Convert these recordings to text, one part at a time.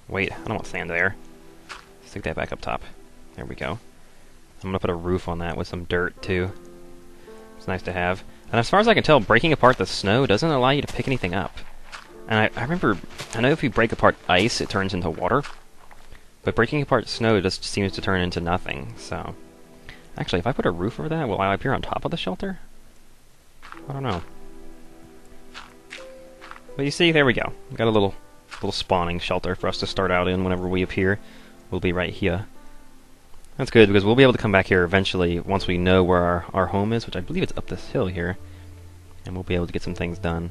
Wait, I don't want sand there. Stick that back up top. There we go. I'm gonna put a roof on that with some dirt too. It's nice to have. And as far as I can tell, breaking apart the snow doesn't allow you to pick anything up. And I know if you break apart ice, it turns into water. But breaking apart snow just seems to turn into nothing, so... Actually, if I put a roof over that, will I appear on top of the shelter? I don't know. But you see, there we go. We've got a little spawning shelter for us to start out in whenever we appear. We'll be right here. That's good, because we'll be able to come back here eventually once we know where our home is, which I believe it's up this hill here. And we'll be able to get some things done.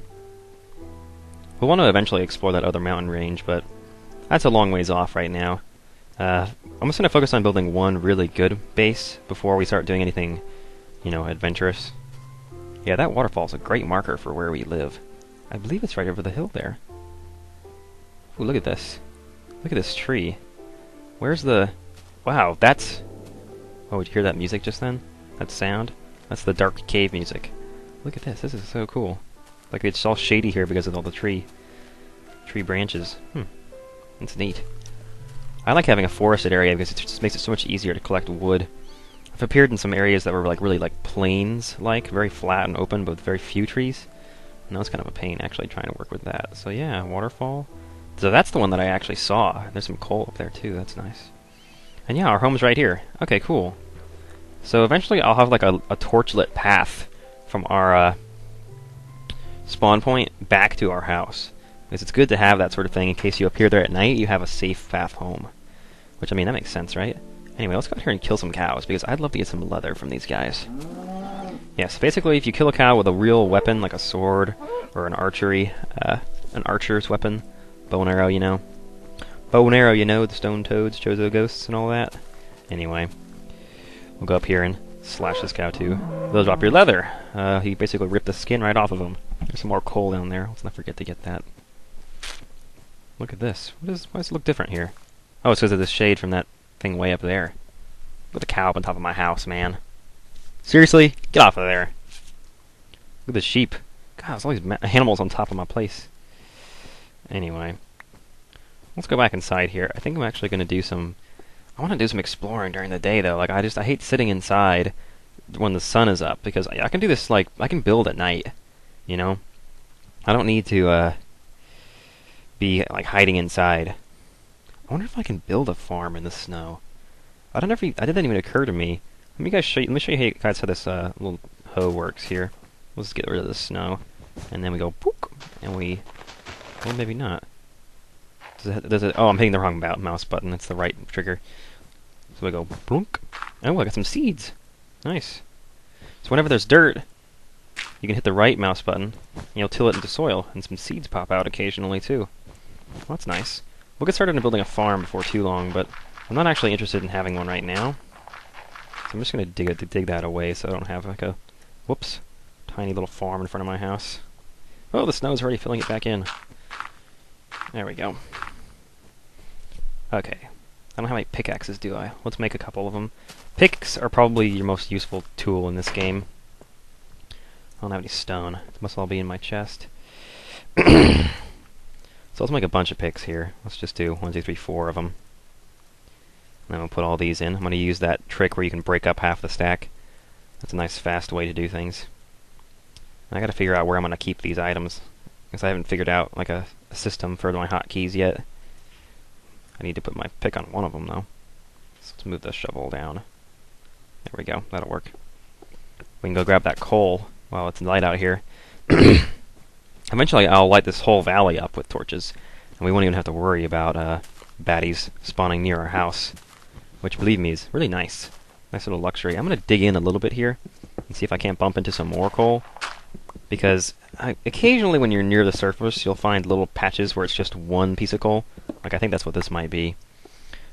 We'll want to eventually explore that other mountain range, but that's a long ways off right now. I'm just going to focus on building one really good base before we start doing anything, you know, adventurous. Yeah, that waterfall's a great marker for where we live. I believe it's right over the hill there. Ooh, look at this. Look at this tree. Where's the... Wow, that's... Oh, did you hear that music just then? That sound? That's the dark cave music. Look at this. This is so cool. Like, it's all shady here because of all the tree branches. That's neat. I like having a forested area because it just makes it so much easier to collect wood. I've appeared in some areas that were like really like plains-like, very flat and open, but with very few trees. And that was kind of a pain actually trying to work with that. So yeah, waterfall. So that's the one that I actually saw. There's some coal up there too. That's nice. And yeah, our home's right here. Okay, cool. So eventually I'll have like a torchlit path from our spawn point back to our house. Because it's good to have that sort of thing in case you appear there at night, you have a safe path home. Which, I mean, that makes sense, right? Anyway, let's go out here and kill some cows, because I'd love to get some leather from these guys. Yes, basically, if you kill a cow with a real weapon, like a sword, or an archer's weapon, bow and arrow, you know. Bow and arrow, you know, the stone toads, chozo ghosts, and all that. Anyway, we'll go up here and slash this cow, too. They'll drop your leather. He basically ripped the skin right off of him. There's some more coal down there. Let's not forget to get that. Look at this. Why does it look different here? Oh, it's because of the shade from that thing way up there. Look at the cow up on top of my house, man. Seriously? Get off of there. Look at the sheep. God, there's all these animals on top of my place. Anyway. Let's go back inside here. I think I'm actually going to do some... I want to do some exploring during the day, though. Like, I hate sitting inside when the sun is up, because I can do this, like, I can build at night, you know? I don't need to, be, like, hiding inside. I wonder if I can build a farm in the snow. That didn't even occur to me. Let me show you guys how this little hoe works here. Let's get rid of the snow, and then we go boop, and we... Well, maybe not. Does it? Oh, I'm hitting the wrong mouse button. That's the right trigger. So we go blunk. Oh, I got some seeds. Nice. So whenever there's dirt, you can hit the right mouse button, and you'll till it into soil, and some seeds pop out occasionally too. Well, that's nice. We'll get started on building a farm before too long, but I'm not actually interested in having one right now. So I'm just going to dig that away so I don't have like a, whoops, tiny little farm in front of my house. Oh, the snow's already filling it back in. There we go. Okay. I don't have any pickaxes, do I? Let's make a couple of them. Picks are probably your most useful tool in this game. I don't have any stone. It must all be in my chest. So let's make a bunch of picks here. Let's just do 1, 2, 3, 4 of them. And then we'll put all these in. I'm going to use that trick where you can break up half the stack. That's a nice fast way to do things. And I got to figure out where I'm going to keep these items, because I haven't figured out like a system for my hotkeys yet. I need to put my pick on one of them though. So let's move the shovel down. There we go. That'll work. We can go grab that coal while it's light out here. Eventually I'll light this whole valley up with torches, and we won't even have to worry about baddies spawning near our house, which, believe me, is really nice. Nice little luxury. I'm going to dig in a little bit here and see if I can't bump into some more coal, because occasionally when you're near the surface you'll find little patches where it's just one piece of coal. Like, I think that's what this might be.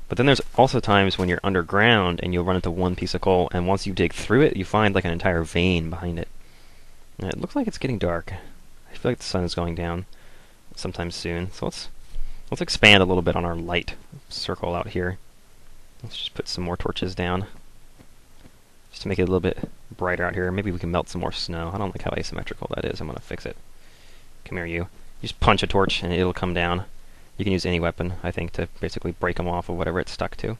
But then there's also times when you're underground and you'll run into one piece of coal, and once you dig through it you find like an entire vein behind it. And it looks like it's getting dark. I feel like the sun is going down sometime soon. So let's expand a little bit on our light circle out here. Let's just put some more torches down, just to make it a little bit brighter out here. Maybe we can melt some more snow. I don't like how asymmetrical that is. I'm going to fix it. Come here, you. You just punch a torch and it'll come down. You can use any weapon, I think, to basically break them off of whatever it's stuck to.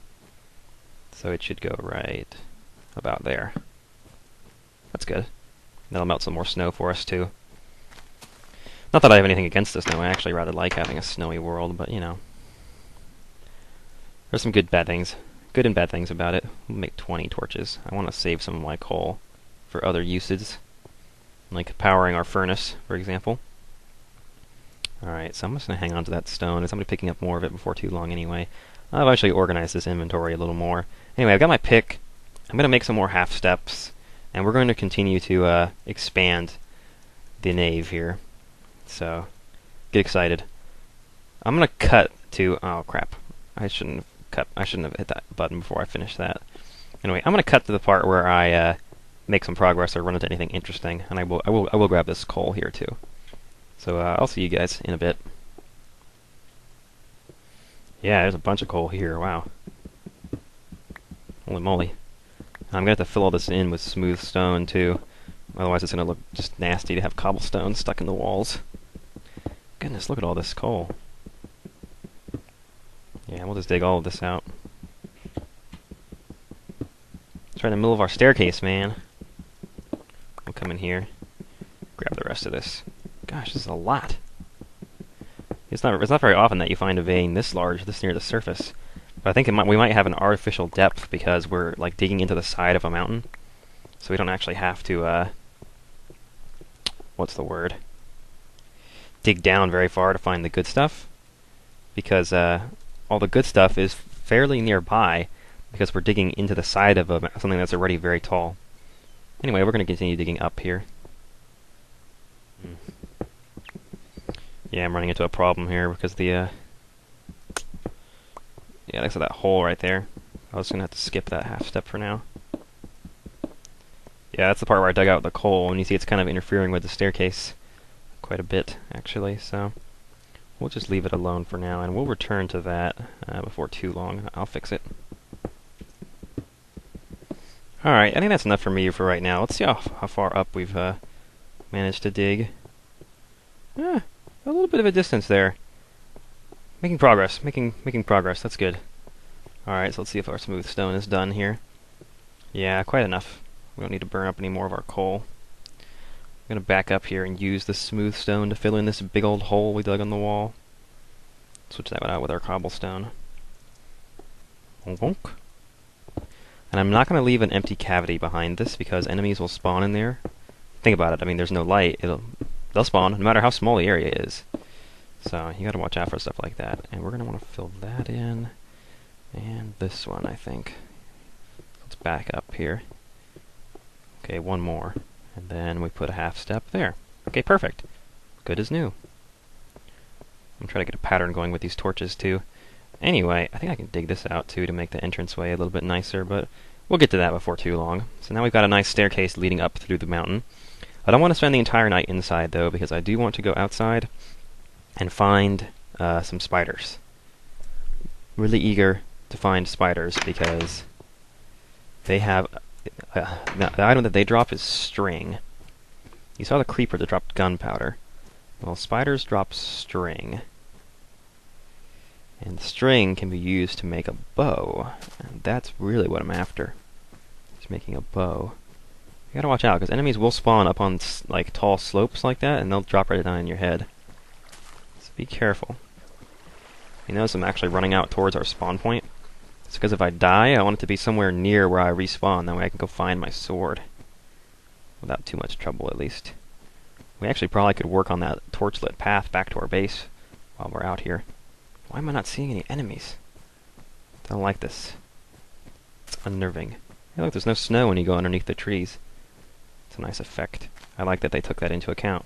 So it should go right about there. That's good. That'll melt some more snow for us, too. Not that I have anything against the snow, I actually rather like having a snowy world, but, you know. There's some good and bad things about it. We'll make 20 torches. I want to save some of my coal for other uses, like powering our furnace, for example. Alright, so I'm just going to hang on to that stone. There's somebody picking up more of it before too long anyway. I've actually organized this inventory a little more. Anyway, I've got my pick. I'm going to make some more half steps, and we're going to continue to expand the nave here. So, get excited. I'm going to cut to... Oh, crap. I shouldn't have hit that button before I finished that. Anyway, I'm going to cut to the part where I make some progress or run into anything interesting, and I will grab this coal here too. So I'll see you guys in a bit. Yeah, there's a bunch of coal here. Wow. Holy moly. I'm going to have to fill all this in with smooth stone too. Otherwise it's going to look just nasty to have cobblestone stuck in the walls. Goodness, look at all this coal. Yeah, we'll just dig all of this out. It's right in the middle of our staircase, man. We'll come in here, grab the rest of this. Gosh, this is a lot. It's not very often that you find a vein this large, this near the surface. But I think we might have an artificial depth because we're like digging into the side of a mountain, so we don't actually have to what's the word? Dig down very far to find the good stuff, because all the good stuff is fairly nearby because we're digging into the side of something that's already very tall. Anyway, we're going to continue digging up here. Yeah, I'm running into a problem here because the yeah, thanks to that hole right there. I was going to have to skip that half step for now. Yeah, that's the part where I dug out the coal, and you see it's kind of interfering with the staircase quite a bit, actually, so we'll just leave it alone for now, and we'll return to that before too long. I'll fix it. Alright, I think that's enough for me for right now. Let's see how far up we've managed to dig. A little bit of a distance there. Making progress, making progress, that's good. Alright, so let's see if our smooth stone is done here. Yeah, quite enough. We don't need to burn up any more of our coal. I'm going to back up here and use the smooth stone to fill in this big old hole we dug on the wall. Switch that one out with our cobblestone. Wonk. And I'm not going to leave an empty cavity behind this because enemies will spawn in there. Think about it, I mean there's no light, they'll spawn no matter how small the area is. So you got to watch out for stuff like that. And we're going to want to fill that in. And this one, I think. Let's back up here. Okay, one more. And then we put a half step there. Okay, perfect. Good as new. I'm trying to get a pattern going with these torches too. Anyway, I think I can dig this out too to make the entranceway a little bit nicer, but we'll get to that before too long. So now we've got a nice staircase leading up through the mountain. I don't want to spend the entire night inside though, because I do want to go outside and find some spiders. Really eager to find spiders because they have... the item that they drop is string. You saw the creeper that dropped gunpowder. Well, spiders drop string. And the string can be used to make a bow. And that's really what I'm after. Just making a bow. You gotta watch out, because enemies will spawn up on like tall slopes like that, and they'll drop right down in your head. So be careful. You notice I'm actually running out towards our spawn point. It's because if I die, I want it to be somewhere near where I respawn. That way I can go find my sword. Without too much trouble, at least. We actually probably could work on that torchlit path back to our base while we're out here. Why am I not seeing any enemies? I don't like this. It's unnerving. Hey, look, there's no snow when you go underneath the trees. It's a nice effect. I like that they took that into account.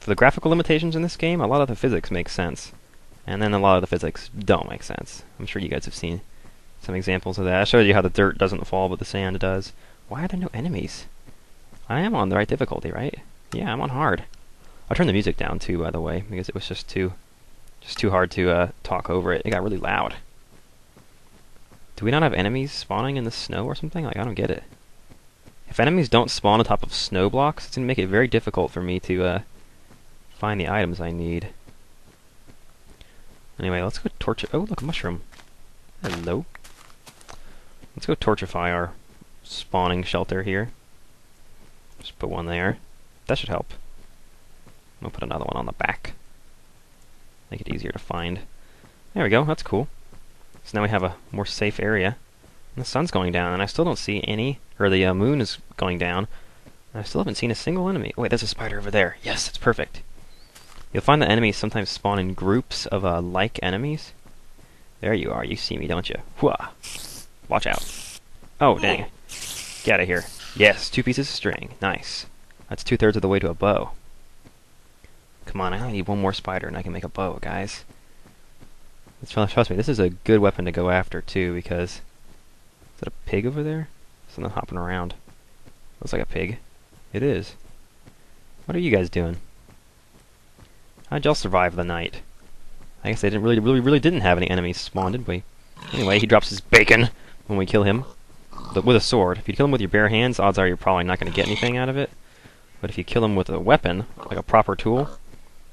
For the graphical limitations in this game, a lot of the physics make sense. And then a lot of the physics don't make sense. I'm sure you guys have seen some examples of that. I showed you how the dirt doesn't fall, but the sand does. Why are there no enemies? I am on the right difficulty, right? Yeah, I'm on hard. I'll turn the music down too, by the way, because it was just too hard to talk over it. It got really loud. Do we not have enemies spawning in the snow or something? Like, I don't get it. If enemies don't spawn on top of snow blocks, it's going to make it very difficult for me to find the items I need. Anyway, let's go torch it. Oh, look, a mushroom. Hello. Let's go torchify our spawning shelter here. Just put one there. That should help. We'll put another one on the back. Make it easier to find. There we go, that's cool. So now we have a more safe area. And the sun's going down, and I still don't see any, or the moon is going down. And I still haven't seen a single enemy. Oh, wait, there's a spider over there. Yes, it's perfect. You'll find that enemies sometimes spawn in groups of like enemies. There you are, you see me, don't you? Hooah! Watch out. Oh, dang. Get out of here. Yes, 2 pieces of string. Nice. That's 2/3 of the way to a bow. Come on, I only need one more spider and I can make a bow, guys. Trust me, this is a good weapon to go after, too, because... Is that a pig over there? Something hopping around. Looks like a pig. It is. What are you guys doing? How'd y'all survive the night? I guess they didn't really didn't have any enemies spawn, did we? Anyway, he drops his bacon when we kill him. With a sword. If you kill him with your bare hands, odds are you're probably not going to get anything out of it. But if you kill him with a weapon, like a proper tool,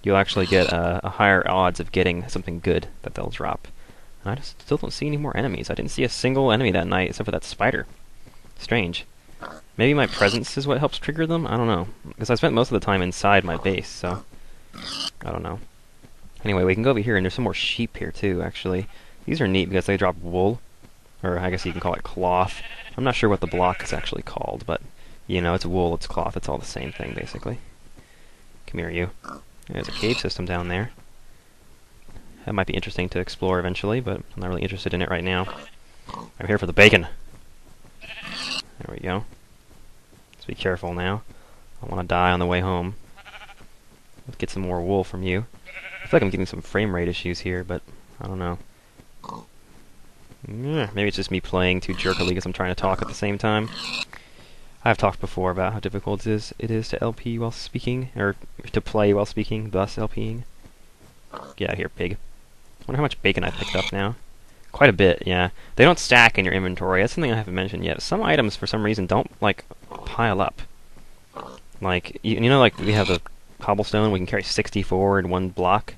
you'll actually get a higher odds of getting something good that they'll drop. And I just still don't see any more enemies. I didn't see a single enemy that night except for that spider. Strange. Maybe my presence is what helps trigger them? I don't know. Because I spent most of the time inside my base, so... I don't know. Anyway, we can go over here, and there's some more sheep here too, actually. These are neat because they drop wool. Or I guess you can call it cloth. I'm not sure what the block is actually called, but... You know, it's wool, it's cloth, it's all the same thing, basically. Come here, you. There's a cave system down there. That might be interesting to explore eventually, but I'm not really interested in it right now. I'm here for the bacon. There we go. Let's be careful now. I don't want to die on the way home. Let's get some more wool from you. I feel like I'm getting some frame rate issues here, but I don't know. Maybe it's just me playing too jerkily because I'm trying to talk at the same time. I've talked before about how difficult it is to LP while speaking, or to play while speaking, thus LPing. Get out of here, pig. Wonder how much bacon I picked up now. Quite a bit, yeah. They don't stack in your inventory. That's something I haven't mentioned yet. Some items, for some reason, don't, like, pile up. Like, you know, like, we have the cobblestone, we can carry 64 in one block.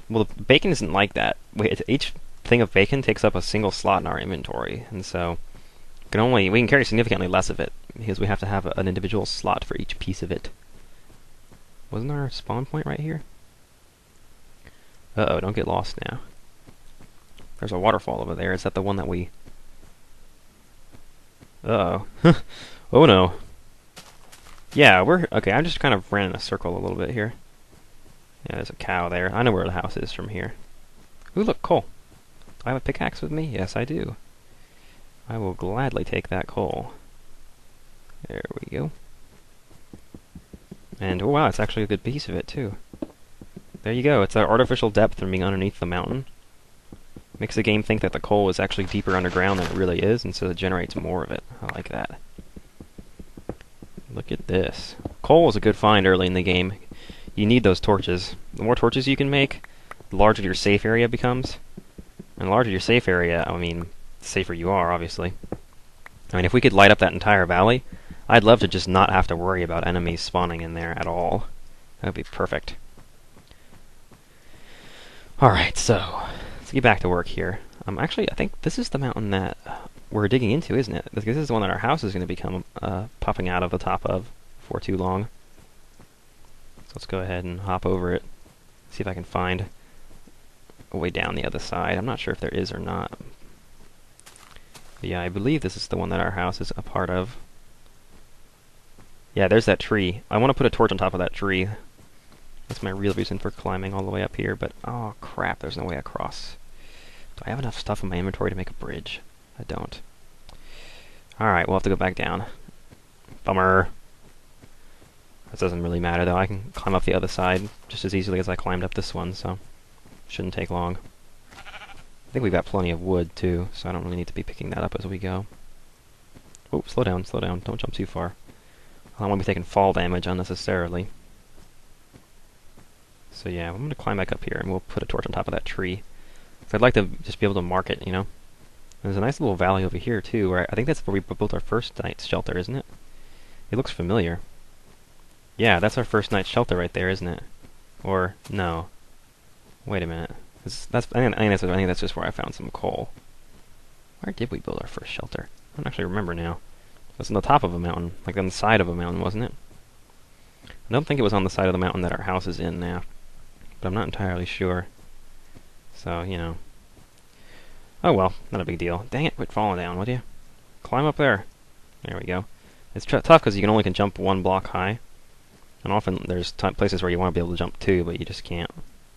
Well, the bacon isn't like that. Each thing of bacon takes up a single slot in our inventory, and so we can carry significantly less of it, because we have to have an individual slot for each piece of it. Wasn't our spawn point right here? Uh-oh, don't get lost now. There's a waterfall over there. Is that the one that we... Uh-oh. Oh no. Yeah, okay, I just kind of ran in a circle a little bit here. Yeah, there's a cow there. I know where the house is from here. Ooh, look, coal. Do I have a pickaxe with me? Yes, I do. I will gladly take that coal. There we go. And, oh wow, it's actually a good piece of it, too. There you go. It's that artificial depth from being underneath the mountain. Makes the game think that the coal is actually deeper underground than it really is, and so it generates more of it. I like that. Look at this. Coal is a good find early in the game. You need those torches. The more torches you can make, the larger your safe area becomes. And the larger your safe area, I mean, the safer you are, obviously. I mean, if we could light up that entire valley, I'd love to just not have to worry about enemies spawning in there at all. That would be perfect. Alright, so, let's get back to work here. Actually, I think this is the mountain that we're digging into, isn't it? This is the one that our house is going to become popping out of the top of before too long. So let's go ahead and hop over it. See if I can find a way down the other side. I'm not sure if there is or not. But yeah, I believe this is the one that our house is a part of. Yeah, there's that tree. I want to put a torch on top of that tree. That's my real reason for climbing all the way up here, but oh crap, there's no way across. Do I have enough stuff in my inventory to make a bridge? I don't. Alright, we'll have to go back down. Bummer. That doesn't really matter though, I can climb up the other side just as easily as I climbed up this one, so shouldn't take long. I think we've got plenty of wood too, so I don't really need to be picking that up as we go. Oh, slow down, don't jump too far. I don't want to be taking fall damage unnecessarily. So yeah, I'm going to climb back up here and we'll put a torch on top of that tree. So I'd like to just be able to mark it, you know? There's a nice little valley over here too, where I think that's where we built our first night's shelter, isn't it? It looks familiar. Yeah, that's our first night's shelter right there, isn't it? Or, no. Wait a minute. I think that's just where I found some coal. Where did we build our first shelter? I don't actually remember now. It was on the top of a mountain, like on the side of a mountain, wasn't it? I don't think it was on the side of the mountain that our house is in now, but I'm not entirely sure. So, you know. Oh well, not a big deal. Dang it, quit falling down, would you? Climb up there. There we go. It's tough because you can jump one block high. And often there's places where you want to be able to jump two, but you just can't.